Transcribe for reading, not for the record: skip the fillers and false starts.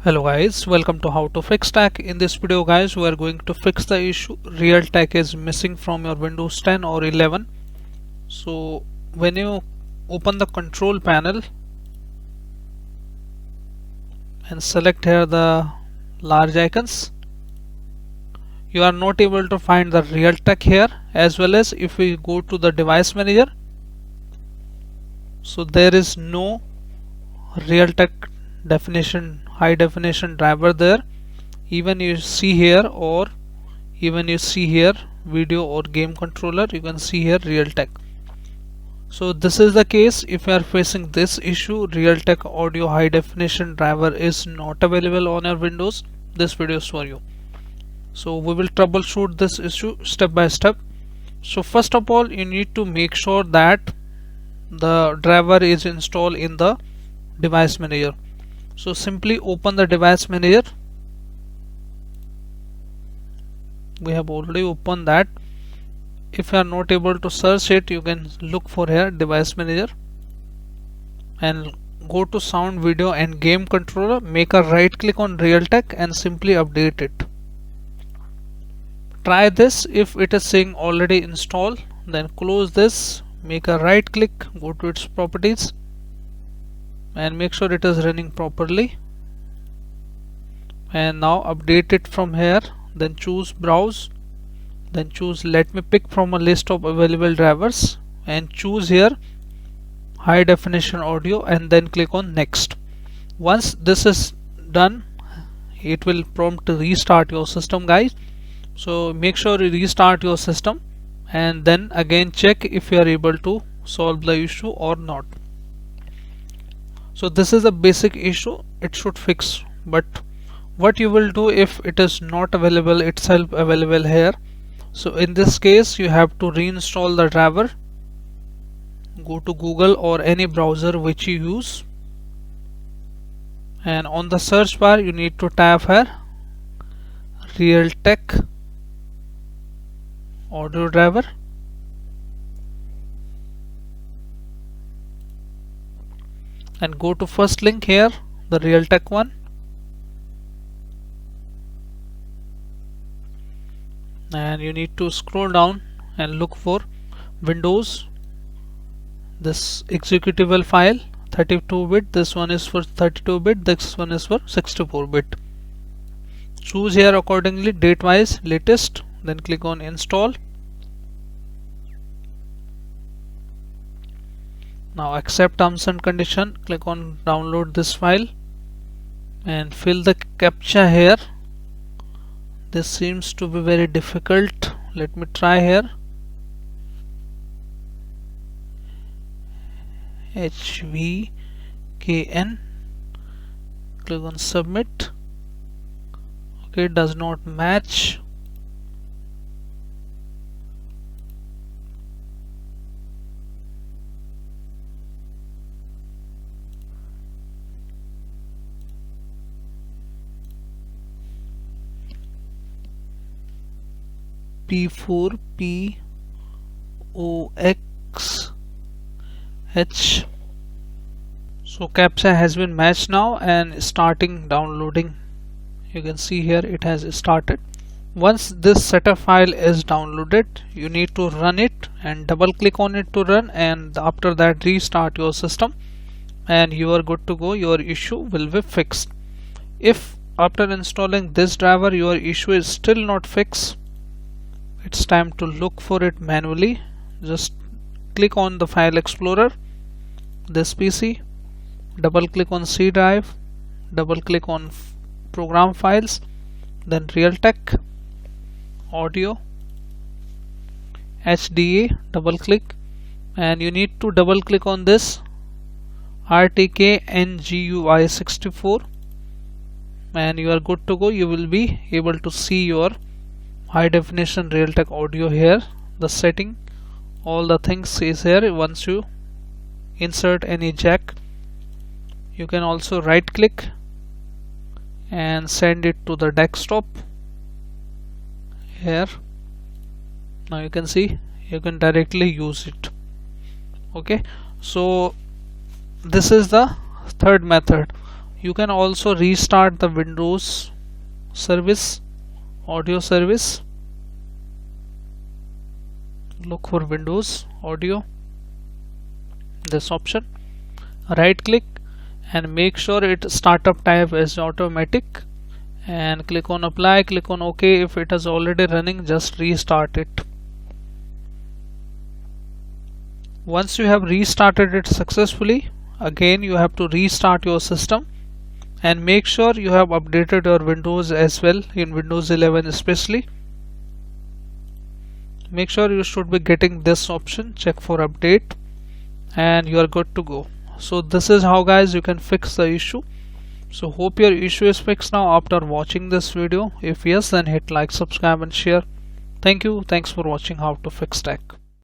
Hello guys, welcome to How to Fix Tech. In this video guys, we are going to fix the issue Realtek is missing from your Windows 10 or 11. So when you open the control panel and select here the large icons, you are not able to find the Realtek here, as well as if we go to the device manager, so there is no Realtek high definition driver there. Even you see here, or even you see here video or game controller, you can see here Realtek. So this is the case. If you are facing this issue, Realtek audio high definition driver is not available on your Windows, this video is for you. So we will troubleshoot this issue step by step. So first of all, you need to make sure that the driver is installed in the device manager. So simply open the device manager. We have already opened that. If you are not able to search it, you can look for here device manager and go to sound, video and game controller. Make a right click on Realtek and simply update it. Try this. If it is saying already installed, then close this, make a right click, go to its properties and make sure it is running properly, and now update it from here. Then choose browse, then choose let me pick from a list of available drivers and choose here high definition audio and then click on next. Once this is done, it will prompt to restart your system guys. So make sure you restart your system and then again check if you are able to solve the issue or not. So this is a basic issue, it should fix. But what you will do if it is not available itself available here? So in this case you have to reinstall the driver. Go to Google or any browser which you use, and on the search bar you need to type here Realtek audio driver, and go to first link here, the Realtek one, and you need to scroll down and look for Windows, this executable file 32-bit. This one is for 32-bit, this one is for 64-bit. Choose here accordingly, date wise latest, then click on install. Now accept terms and condition, click on download this file and fill the captcha here. This seems to be very difficult. Let me try here. HVKN, click on submit. Okay, it does not match. P4POXH. So captcha has been matched now and starting downloading. You can see here it has started. Once this setup file is downloaded, you need to run it and double click on it to run, and after that restart your system and you are good to go. Your issue will be fixed. If after installing this driver your issue is still not fixed, it's time to look for it manually. Just click on the file explorer, this PC, double click on C drive, double click on program files, then Realtek audio HDA, double click, and you need to double click on this RTK NGUI 64 and you are good to go. You will be able to see your high definition Realtek audio here. The setting, all the things is here. Once you insert any jack, you can also right click and send it to the desktop here. Now you can see you can directly use it. Okay, so this is the third method. You can also restart the Windows service, audio service. Look for Windows audio, this option, right click and make sure its startup type is automatic, and click on apply, click on OK. If it is already running, just restart it. Once you have restarted it successfully, again you have to restart your system and make sure you have updated your Windows as well, in Windows 11 especially. Make sure you should be getting this option, check for update, and you are good to go. So this is how guys you can fix the issue. So hope your issue is fixed now after watching this video. If yes, then hit like, subscribe and share. Thank you. Thanks for watching how to fix tech.